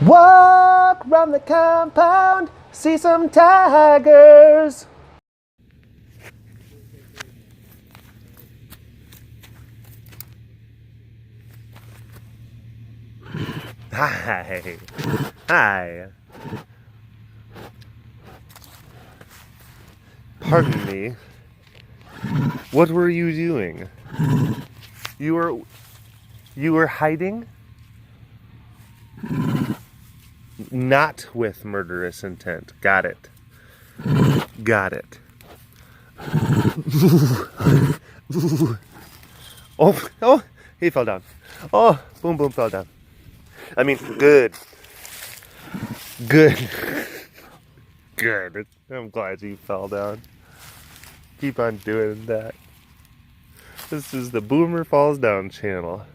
Walk round the compound, see some tigers. Hi. Hi. Pardon me. What were you doing? You were hiding? Not with murderous intent. Got it. Got it. Oh, he fell down. Oh, boom, boom, fell down. I mean, good. Good. Good. I'm glad you fell down. Keep on doing that. This is the Boomer Falls Down channel.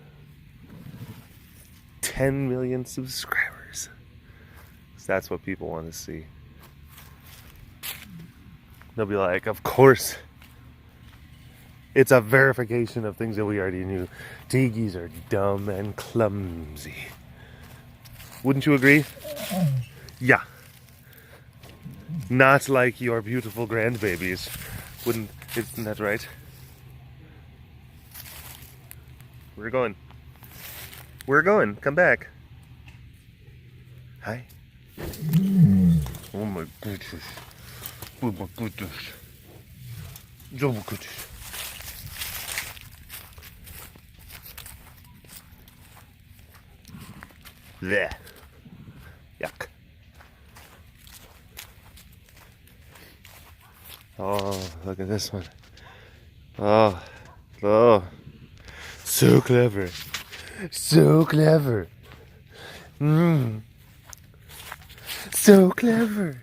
10 million subscribers. That's what people want to see. They'll be like, of course. It's a verification of things that we already knew. Tiggies are dumb and clumsy. Wouldn't you agree? Yeah. Not like your beautiful grandbabies. Isn't that right? We're going. Come back. Hi. Oh my goodness. Oh my goodness. Oh my goodness. There. Yuck. Oh, look at this one. Oh. So clever. So clever. So clever.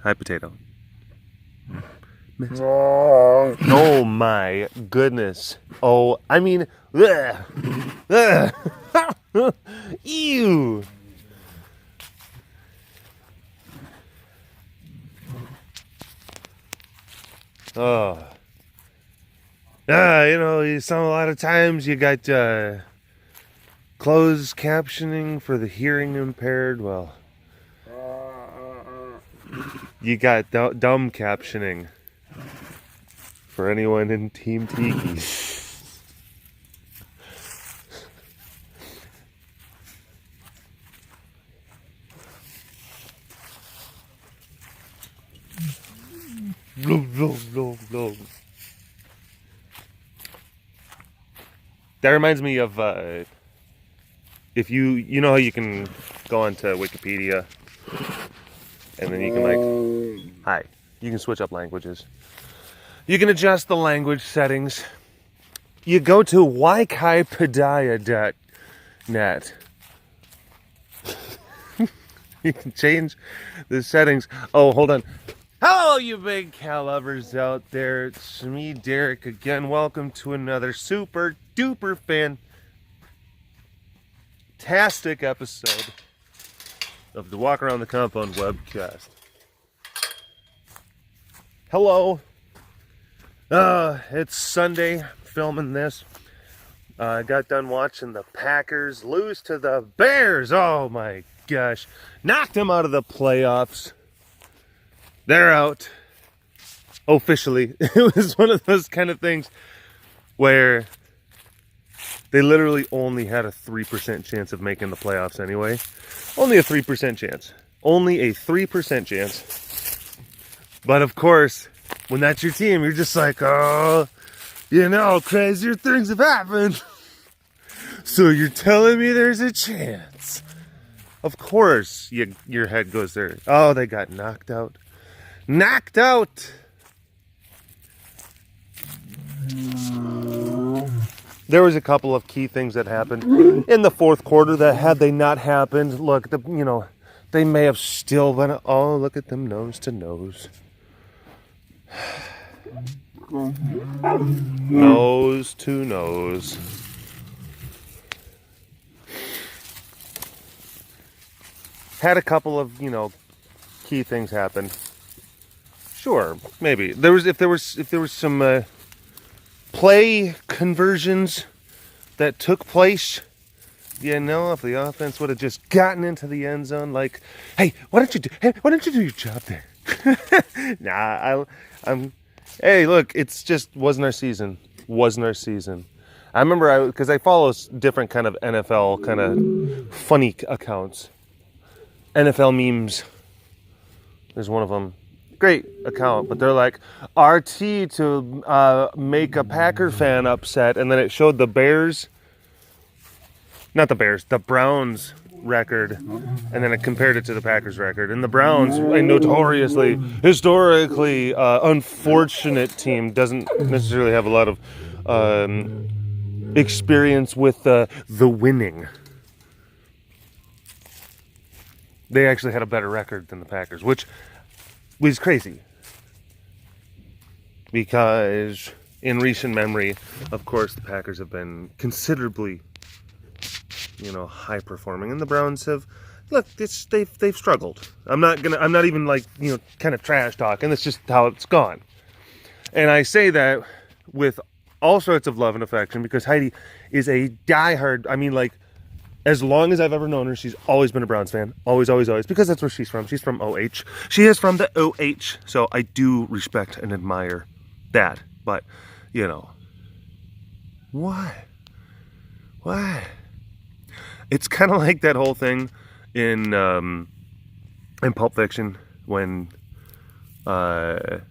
Hi, potato. Oh my goodness. Oh, I mean, ew. Oh. A lot of times you got closed captioning for the hearing impaired. Well, you got dumb captioning for anyone in Team Tiki. That reminds me of if you know how you can go onto Wikipedia and then you can you can switch up languages. You can adjust the language settings. You go to Wikipedia.net. You can change the settings. Oh, hold on. Hello, you big cow lovers out there. It's me, Derek, again. Welcome to another super duper fantastic episode of the Walk Around the Compound webcast. Hello. It's Sunday, filming this. I got done watching the Packers lose to the Bears. Oh my gosh. Knocked them out of the playoffs. They're out. Officially. It was one of those kind of things where they literally only had a 3% chance of making the playoffs anyway. Only a 3% chance. Only a 3% chance. But of course, when that's your team, you're just like, oh, crazier things have happened. So you're telling me there's a chance. Of course, your head goes there. Oh, they got knocked out. Knocked out. There was a couple of key things that happened in the fourth quarter that had they not happened, look, they may have still been. Oh, look at them nose to nose. Nose to nose. Had a couple of, key things happen. Sure, maybe. If there was some play conversions that took place You know, if the offense would have just gotten into the end zone, like, hey, why don't you do your job there? Hey, look, it's just wasn't our season. Wasn't our season. I remember because I follow different kind of NFL kind of funny accounts. NFL memes. There's one of them. Great account, but they're like, RT to make a Packer fan upset, and then it showed the Bears. Not the Bears, the Browns record, and then it compared it to the Packers record. And the Browns, a notoriously, historically unfortunate team, doesn't necessarily have a lot of experience with the winning. They actually had a better record than the Packers, which was crazy. Because in recent memory, of course, the Packers have been considerably, high performing, and the Browns have, look, they've struggled. I'm not even like, kind of trash talking. That's just how it's gone. And I say that with all sorts of love and affection because Heidi is a diehard, as long as I've ever known her, she's always been a Browns fan. Always, always, always. Because that's where she's from. She's from OH. She is from the OH. So I do respect and admire that. But, why? It's kind of like that whole thing in Pulp Fiction when where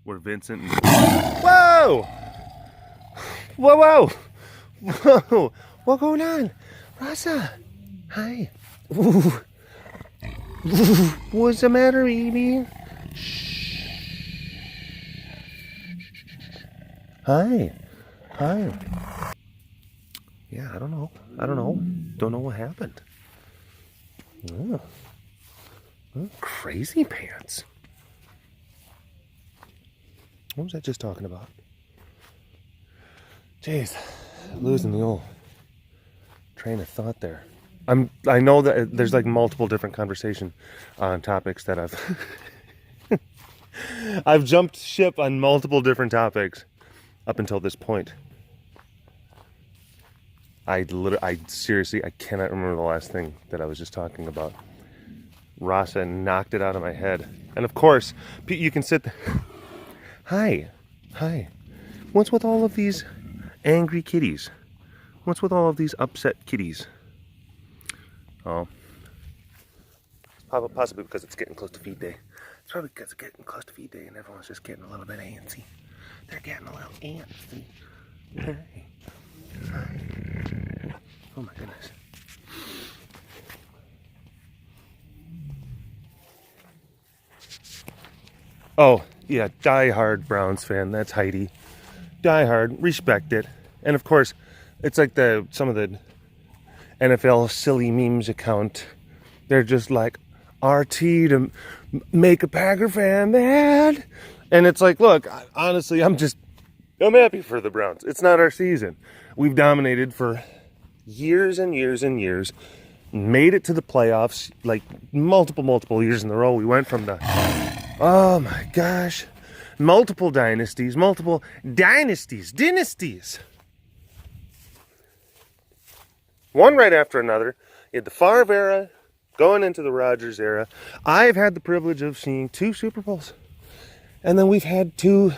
Vincent and... Whoa! What's going on? Rasa, hi. Ooh. What's the matter, baby? Shh. Hi. Yeah, I don't know. Don't know what happened. Oh, crazy pants. What was I just talking about? Jeez, losing the old train of thought there. I know that there's like multiple different conversation on topics that I've jumped ship on multiple different topics up until this point. I seriously, I cannot remember the last thing that I was just talking about. Rasa knocked it out of my head. And of course, you can sit there. Hi. What's with all of these angry kitties? What's with all of these upset kitties? Oh. Possibly because it's getting close to feed day. It's probably because it's getting close to feed day and everyone's just getting a little bit antsy. They're getting a little antsy. Hey. Oh my goodness. Oh, yeah, die-hard Browns fan. That's Heidi. Die-hard, respect it. And of course, it's like some of the NFL silly memes account. They're just like, RT to make a Packer fan mad. And it's like, look, honestly, I'm happy for the Browns. It's not our season. We've dominated for years and years and years. Made it to the playoffs like multiple years in a row. We went from oh my gosh, multiple dynasties. One right after another. You had the Favre era, going into the Rodgers era. I've had the privilege of seeing 2 Super Bowls. And then we've had 2,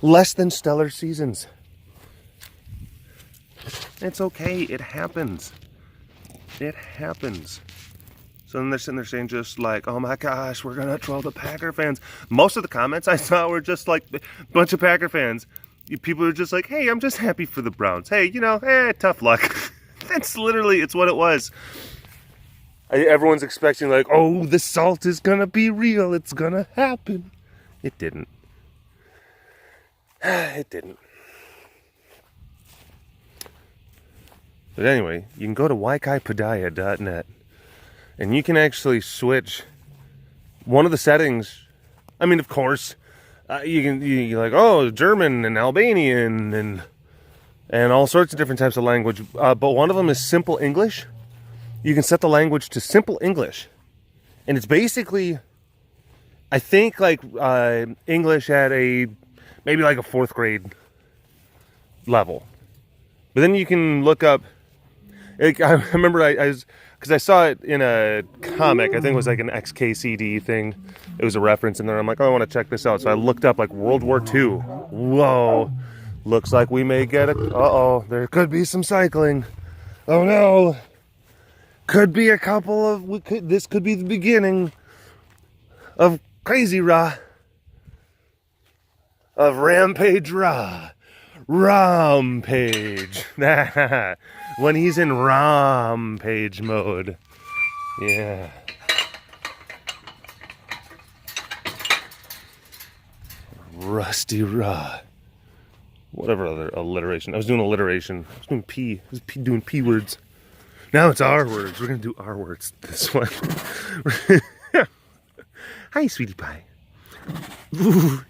less than stellar seasons. It's okay. It happens. So then they're sitting there saying just like, oh my gosh, we're going to troll the Packer fans. Most of the comments I saw were just like a bunch of Packer fans. People are just like, hey, I'm just happy for the Browns. Hey, tough luck. It's what it was. Everyone's expecting like, oh, the salt is going to be real. It's going to happen. It didn't. It didn't. But anyway, you can go to wikipedia.net and you can actually switch one of the settings. I mean, of course, you're like, oh, German and Albanian and all sorts of different types of language. But one of them is simple English. You can set the language to simple English. And it's basically, I think, like English at maybe like a 4th grade level. But then you can look up. I remember because I saw it in a comic. I think it was like an XKCD thing. It was a reference, and then I'm like, oh, I want to check this out. So I looked up like World War II. Whoa, looks like we may get it. Uh-oh, there could be some cycling. Oh no, could be a couple of. This could be the beginning of Crazy Ra, of Raampage Ra, Raampage. When he's in Raampage mode. Yeah. Rusty Ra. Whatever other alliteration. I was doing alliteration. I was doing P. I was doing P words. Now it's R words. We're going to do R words this one. Hi, sweetie pie. Ooh.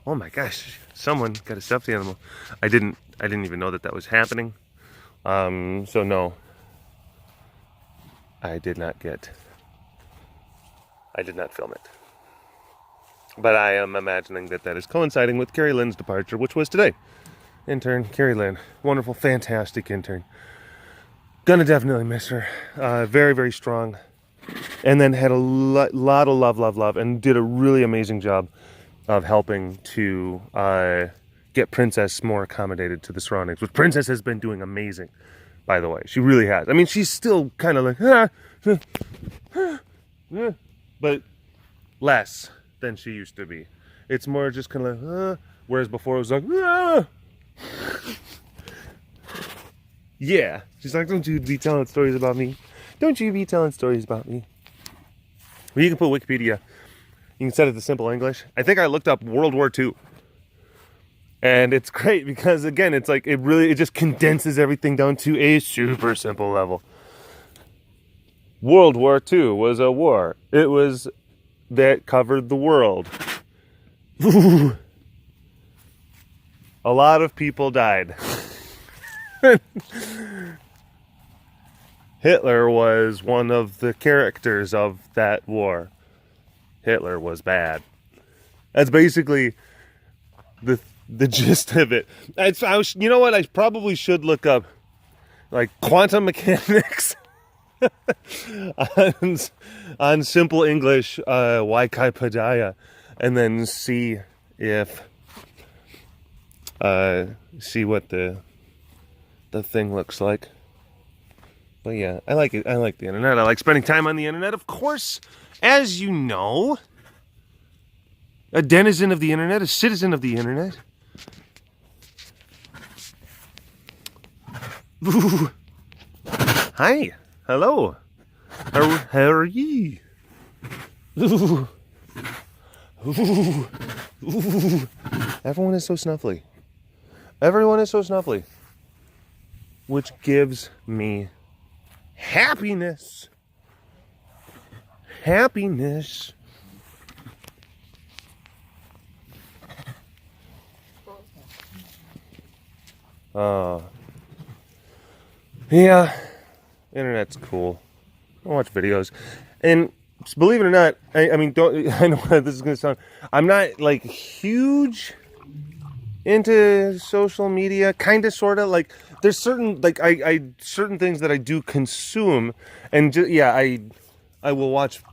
Oh my gosh. Someone got a stuffed animal. I didn't even know that was happening. So no, I did not film it. But I am imagining that is coinciding with Carrie Lynn's departure, which was today. Intern, Carrie Lynn. Wonderful, fantastic intern. Gonna definitely miss her. Very, very strong. And then had a lot of love, and did a really amazing job of helping to get Princess more accommodated to the surroundings, which Princess has been doing amazing, by the way. She really has. I mean, she's still kind of like, but less than she used to be. It's more just kind of like, whereas before it was like, yeah. She's like, don't you be telling stories about me. Don't you be telling stories about me. Well, you can put Wikipedia. You can set it to simple English. I think I looked up World War II. And it's great because, again, it's like it just condenses everything down to a super simple level. World War II was a war. It was that covered the world. Ooh. A lot of people died. Hitler was one of the characters of that war. Hitler was bad. That's basically the gist of it. You know what? I probably should look up like quantum mechanics on simple English, Wikipedia, and then see what the thing looks like. But yeah, I like it. I like the internet. I like spending time on the internet, of course. As you know, a denizen of the internet, a citizen of the internet. Ooh. Hi. Hello. How are ye? Ooh. Ooh. Ooh. Everyone is so snuffly. Everyone is so snuffly. Which gives me happiness. Happiness. Yeah, internet's cool. I watch videos, and believe it or not, I mean, I know how this is gonna sound. I'm not like huge into social media, kind of, sort of. Like, there's certain I certain things that I do consume, and I will watch.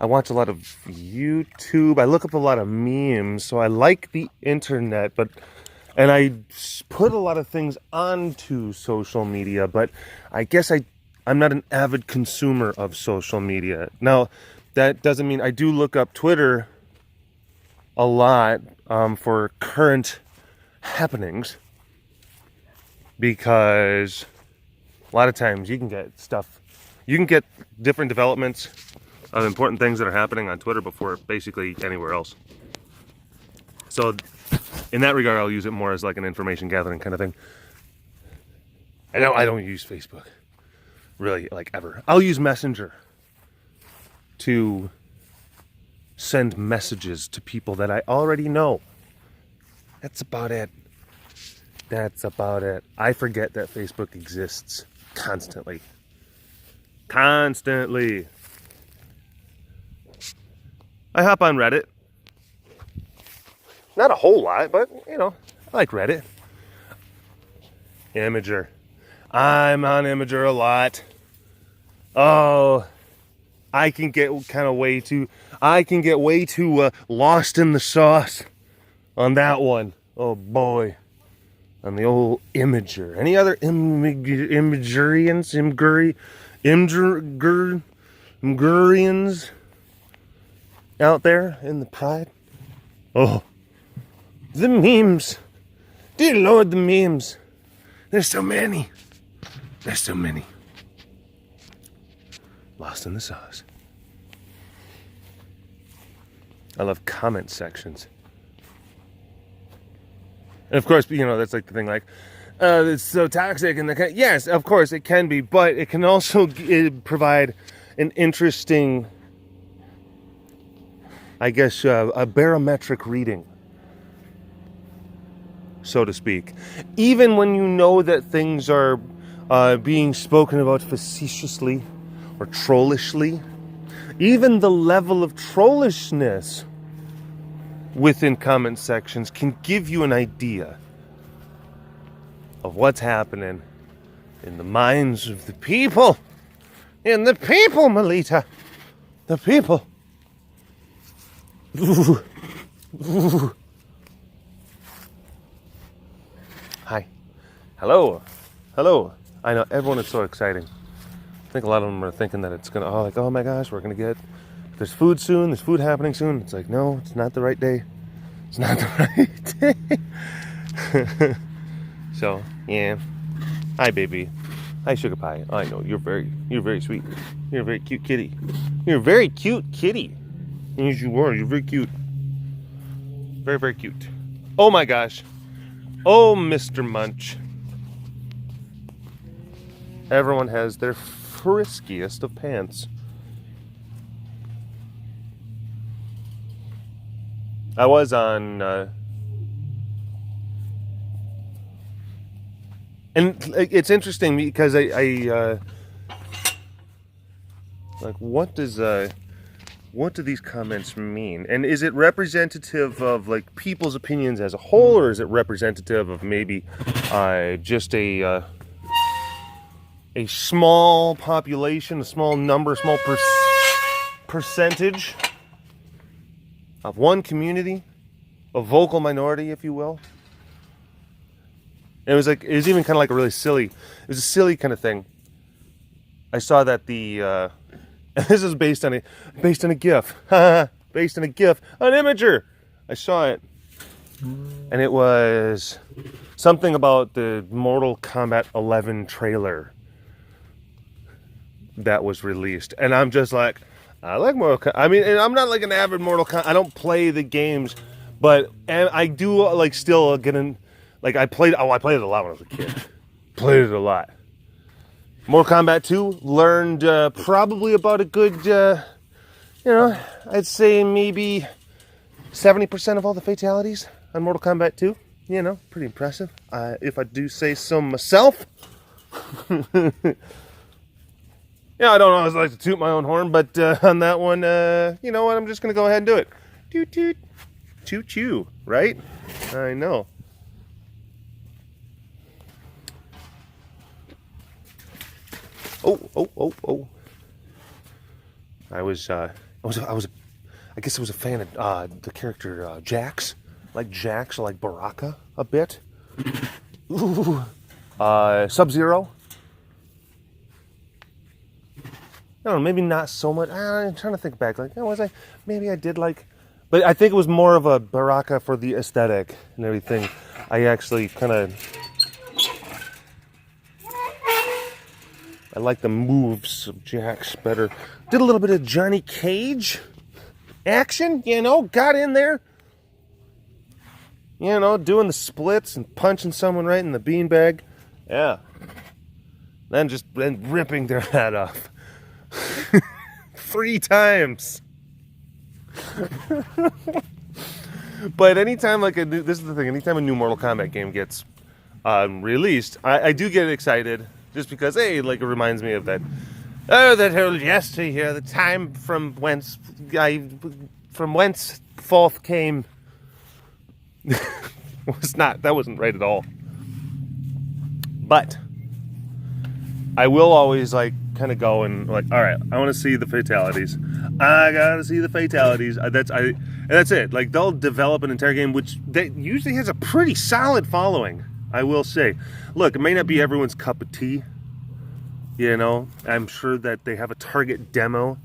I watch a lot of YouTube. I look up a lot of memes, so I like the internet, and I put a lot of things onto social media, but I guess I'm not an avid consumer of social media. Now, that doesn't mean I do look up Twitter a lot for current happenings, because a lot of times you can get different developments of important things that are happening on Twitter before basically anywhere else. So in that regard, I'll use it more as like an information gathering kind of thing. I don't use Facebook really, like, ever. I'll use Messenger to send messages to people that I already know. That's about it. I forget that Facebook exists constantly. I hop on Reddit. Not a whole lot, but, I like Reddit. Imager. I'm on Imager a lot. Oh, I can get way too lost in the sauce on that one. Oh boy, on the old Imager. Any other Imgurians out there in the pride? Oh, the memes. Dear Lord, the memes. There's so many. There's so many. Lost in the sauce. I love comment sections. And of course, you know, that's like the thing, like, it's so toxic. And yes, of course it can be, but it can also provide an interesting, I guess, a barometric reading, so to speak. Even when you know that things are being spoken about facetiously or trollishly, even the level of trollishness within comment sections can give you an idea of what's happening in the minds of the people. In the people, Melita. The people. Ooh. Ooh. Hi. Hello. Hello. I know, everyone is so exciting. I think a lot of them are thinking that it's gonna, oh my gosh, we're gonna get, there's food soon, there's food happening soon. It's like, no, it's not the right day. It's not the right day. So, yeah. Hi, baby. Hi, Sugar Pie. I know, you're very sweet. You're a very cute kitty. You're a very cute kitty. Yes, you are. You're very cute. Very, very cute. Oh my gosh. Oh, Mr. Munch. Everyone has their friskiest of pants. I was on, and it's interesting because I like, what do these comments mean? And is it representative of like people's opinions as a whole, or is it representative of maybe just a small population, a small number, a small percentage of one community, a vocal minority, if you will? It was even kind of like a really silly, it was a silly kind of thing. I saw that this is based on a GIF, based on a GIF, an Imager. I saw it, and it was something about the Mortal Kombat 11 trailer that was released, and I'm just like, I like Mortal Kombat. I mean, and I'm not like an avid Mortal Kombat. I don't play the games, but I do like still get in. Like I played it a lot when I was a kid. Played it a lot. Mortal Kombat 2 learned probably about a good, I'd say maybe 70% of all the fatalities on Mortal Kombat 2. Pretty impressive. If I do say so myself. Yeah, I don't always like to toot my own horn, but on that one, you know what? I'm just going to go ahead and do it. Toot toot. Choo choo, right? I know. Oh. I guess I was a fan of the character Jax. Like Jax, or like Baraka a bit. Ooh. Sub-Zero. I don't know, maybe not so much. I'm trying to think back. Like, was I? Maybe I did like, but I think it was more of a Baraka for the aesthetic and everything. I actually kind of, I like the moves of Jax better. Did a little bit of Johnny Cage action, got in there. Doing the splits and punching someone right in the beanbag. Yeah. Then ripping their head off. 3 times. But anytime this is the thing, anytime a new Mortal Kombat game gets released, I do get excited just because, hey, it reminds me of that whole yesteryear, the time from whence forth came. That wasn't right at all. But I will always like kind of go and like, all right, I want to see the fatalities. I gotta see the fatalities. That's it. Like they'll develop an entire game, which that usually has a pretty solid following. I will say, look, it may not be everyone's cup of tea. You know, I'm sure that they have a target demo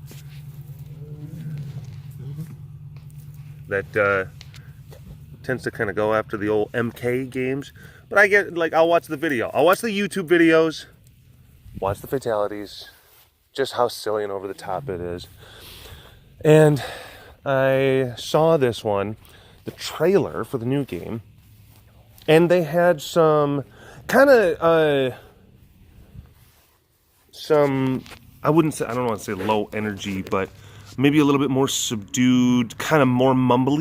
that tends to kind of go after the old MK games. But I get, like, I'll watch the video. I'll watch the YouTube videos, watch the fatalities, just how silly and over the top it is. And I saw this one, the trailer for the new game, and they had some kind of, I don't want to say low energy, but maybe a little bit more subdued, kind of more mumble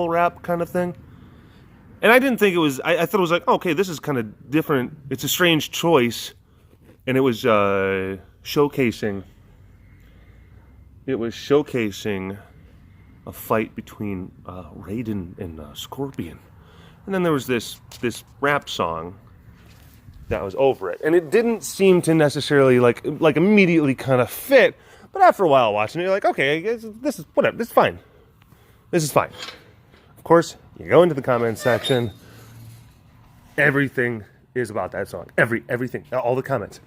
rap kind of thing. And I didn't think it was, I thought it was like, okay, this is kind of different. It's a strange choice. And it was showcasing a fight between Raiden and Scorpion. And then there was this rap song that was over it. And it didn't seem to necessarily like immediately kind of fit. But after a while watching it, you're like, okay, I guess this is whatever. This is fine. This is fine. Of course, you go into the comments section. Everything is about that song. Everything. All the comments.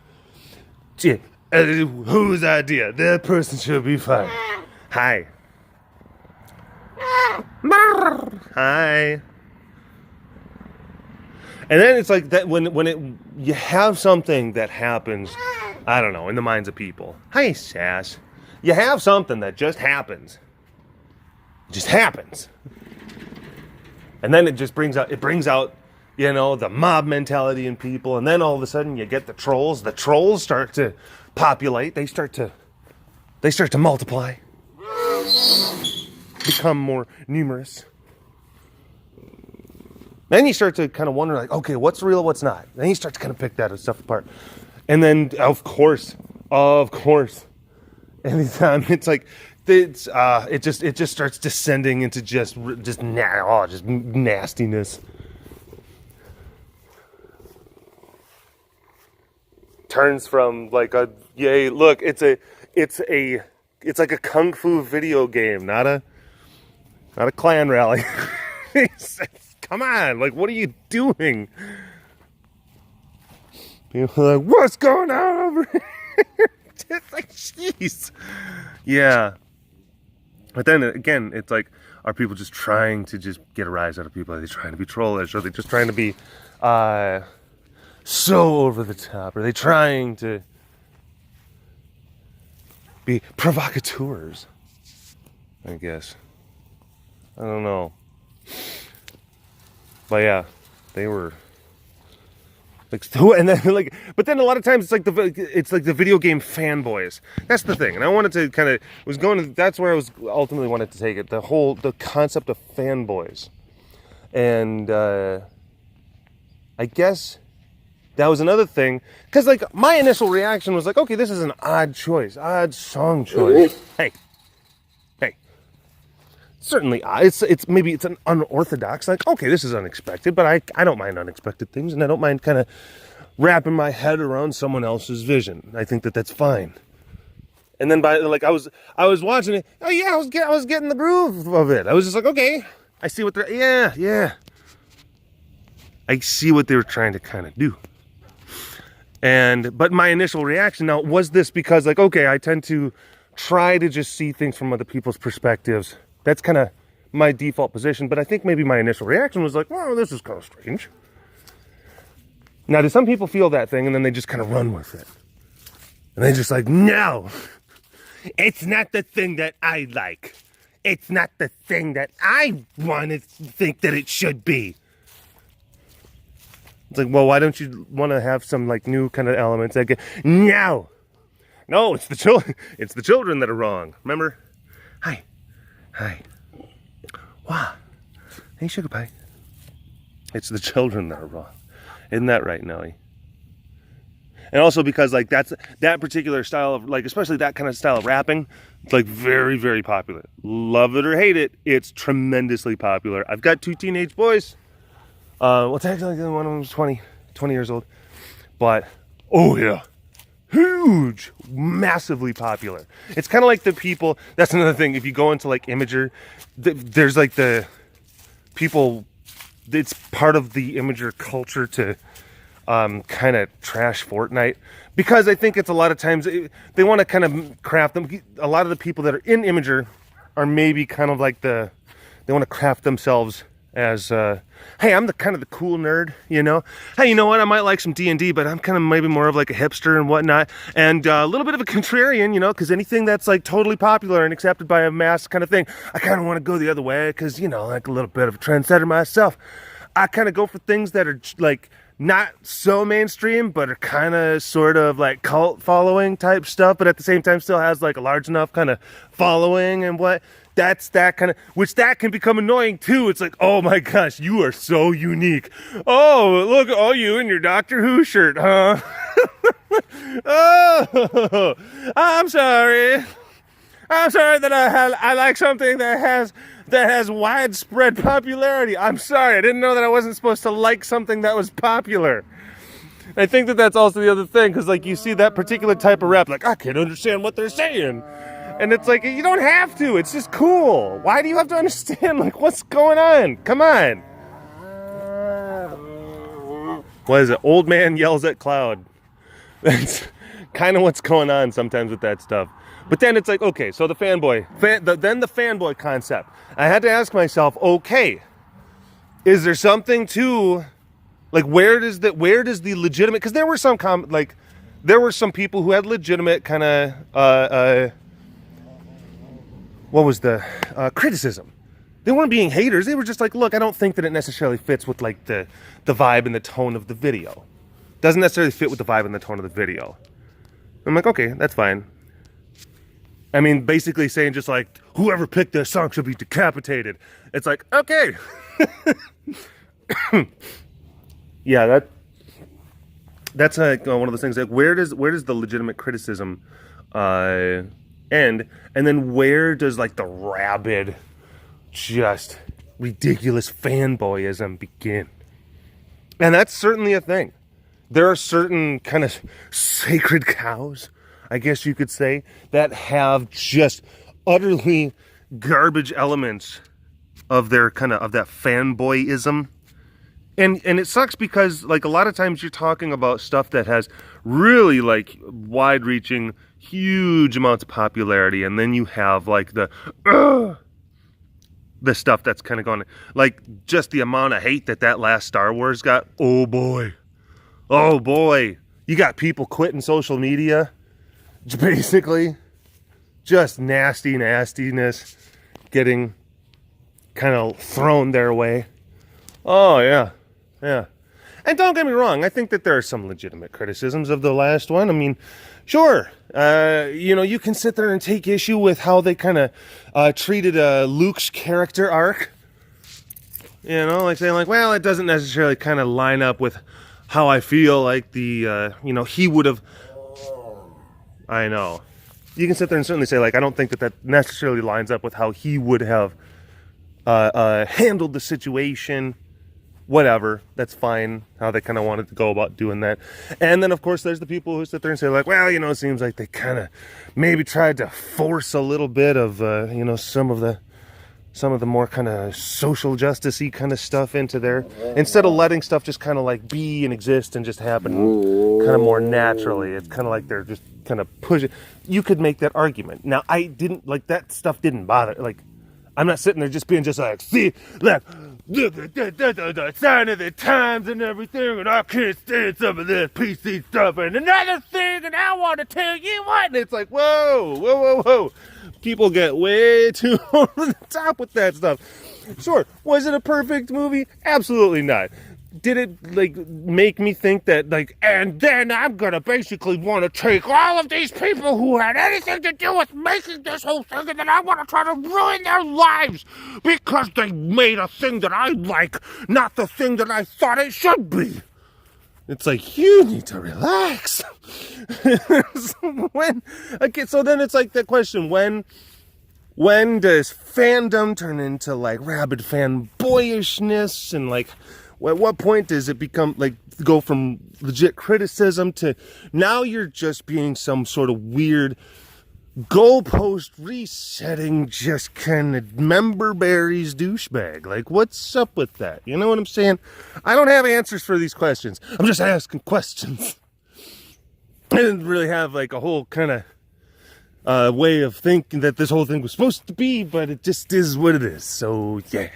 Gee, whose idea? That person should be fine. Hi. Hi. And then it's like that when you have something that happens, I don't know, in the minds of people. Hi, Sass. You have something that just happens. It just happens. And then it brings out, you know, the mob mentality in people. And then all of a sudden you get the trolls. The trolls start to populate. They start to multiply. Become more numerous. Then you start to kind of wonder, like, okay, what's real, what's not? Then you start to kind of pick that stuff apart. And then, of course, anytime it's like, it just starts descending into just nastiness. Turns from like a yay, look, it's like a kung fu video game, not a clan rally. Come on, like, what are you doing? People are like, what's going on over here? It's like, jeez. Yeah. But then again, it's like, are people just trying to just get a rise out of people? Are they trying to be trollish? Are they just trying to be so over the top? Are they trying to be provocateurs? I guess. I don't know. But yeah, they were like, and then like, but then a lot of times it's like the video game fanboys. That's the thing, and I wanted to kind of that's where I was ultimately wanted to take it. The concept of fanboys, and I guess that was another thing, because like my initial reaction was like, okay, this is an odd song choice. Hey. Certainly, it's maybe it's an unorthodox, like, okay, this is unexpected, but I don't mind unexpected things, and I don't mind kind of wrapping my head around someone else's vision. I think that's fine. And then I was watching it. Oh yeah, I was getting the groove of it. I was just like, okay, I see what yeah. I see what they were trying to kind of do. But my initial reaction now was this, because like, okay, I tend to try to just see things from other people's perspectives. That's kind of my default position, but I think maybe my initial reaction was like, well, this is kind of strange. Now, do some people feel that thing and then they just kind of run with it? And they're just like, no, it's not the thing that I like. It's not the thing that I want to think that it should be. It's like, well, why don't you want to have some like new kind of elements? Like, no, it's the children. It's the children that are wrong. Remember? Hi. Wow. Hey, sugar pie. It's the children that are wrong. Isn't that right, Nelly? And also because like that particular style of, like, especially that kind of style of rapping, it's like very, very popular. Love it or hate it, it's tremendously popular. I've got 2 teenage boys. Well, technically one of them's 20. 20 years old. But, oh yeah, huge, massively popular. It's kind of like the people, that's another thing, if you go into like Imager, there's like the people, it's part of the Imager culture to kind of trash Fortnite, because I think it's a lot of times they want to kind of craft them. A lot of the people that are in Imager are maybe kind of like they want to craft themselves as hey, I'm the kind of the cool nerd, you know. Hey, you know what, I might like some D&D, but I'm kind of maybe more of like a hipster and whatnot, and a little bit of a contrarian, you know, because anything that's like totally popular and accepted by a mass kind of thing, I kind of want to go the other way, because, you know, like a little bit of a trendsetter myself. I kind of go for things that are like not so mainstream, but are kind of sort of like cult following type stuff, but at the same time still has like a large enough kind of following. And what that's that kind of, which that can become annoying too. It's like, oh my gosh, you are so unique. Oh, look, oh, you in your Doctor Who shirt, huh? Oh, I'm sorry that I like something that has widespread popularity. I'm sorry, I didn't know that I wasn't supposed to like something that was popular. I think that that's also the other thing, because like you see that particular type of rap, like, I can't understand what they're saying. And it's like, you don't have to, it's just cool. Why do you have to understand, like, what's going on? Come on. What is it? Old man yells at cloud. That's kind of what's going on sometimes with that stuff. But then it's like, okay, so the fanboy, then the fanboy concept. I had to ask myself, okay, is there something to, like, where does the legitimate, because there were some there were some people who had legitimate kind of what was the criticism. They weren't being haters. They were just like, look, I don't think that it necessarily fits with like the vibe and the tone of the video. Doesn't necessarily fit with the vibe and the tone of the video. I'm like, okay, that's fine. I mean, basically saying just like, whoever picked this song should be decapitated. It's like, okay. Yeah, that's like one of those things. Like, where does the legitimate criticism end, and then where does like the rabid, just ridiculous fanboyism begin? And that's certainly a thing. There are certain kind of sacred cows, I guess you could say, that have just utterly garbage elements of their kind of that fanboyism. And it sucks because like a lot of times you're talking about stuff that has really like wide-reaching, huge amounts of popularity, and then you have like the stuff that's kind of gone, like just the amount of hate that last Star Wars got. Oh boy, you got people quitting social media, basically just nastiness getting kind of thrown their way. Oh yeah. And don't get me wrong, I think that there are some legitimate criticisms of the last one. I mean, sure, you know, you can sit there and take issue with how they kind of treated Luke's character arc. You know, like saying like, well, it doesn't necessarily kind of line up with how I feel like the, you know, he would have. I know. You can sit there and certainly say like, I don't think that necessarily lines up with how he would have handled the situation. Whatever, that's fine, how they kind of wanted to go about doing that. And then of course there's the people who sit there and say like, well, you know, it seems like they kind of maybe tried to force a little bit of you know, some of the more kind of social justice-y kind of stuff into there, instead of letting stuff just kind of like be and exist and just happen kind of more naturally. It's kind of like they're just kind of pushing. You could make that argument. Now, I didn't like that stuff, didn't bother, like, I'm not sitting there just being just like, see, look at the sign of the times and everything, and I can't stand some of this PC stuff. And another thing, and I want to tell you what, and it's like, whoa. People get way too over the top with that stuff. Sure, was it a perfect movie? Absolutely not. Did it, like, make me think that, like, and then I'm gonna basically want to take all of these people who had anything to do with making this whole thing, and then I want to try to ruin their lives because they made a thing that I like, not the thing that I thought it should be. It's like, you need to relax. So then it's like the question, when does fandom turn into, like, rabid fanboyishness, and, like, at what point does it become, like, go from legit criticism to now you're just being some sort of weird goalpost resetting, just kind of member berries douchebag. Like, what's up with that? You know what I'm saying? I don't have answers for these questions. I'm just asking questions. I didn't really have like a whole kind of way of thinking that this whole thing was supposed to be, but it just is what it is. So yeah.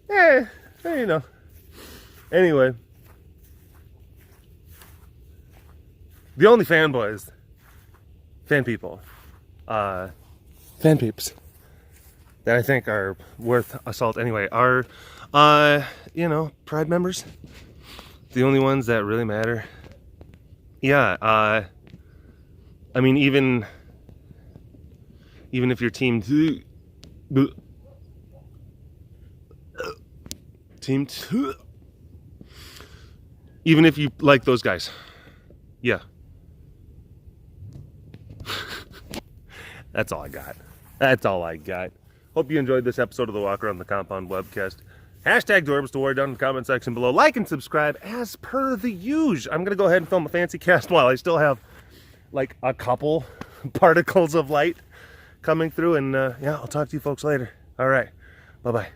Yeah, you know. Anyway, the only fanboys, fan people, fan peeps that I think are worth assault anyway are, you know, Pride members. The only ones that really matter. Yeah, I mean, even if your team two, even if you like those guys, yeah. That's all I got. That's all I got. Hope you enjoyed this episode of the Walk Around the Compound webcast. Hashtag Dorbs to War down in the comment section below. Like and subscribe as per the usual. I'm going to go ahead and film a fancy cast while I still have like a couple particles of light coming through. And yeah, I'll talk to you folks later. All right. Bye-bye.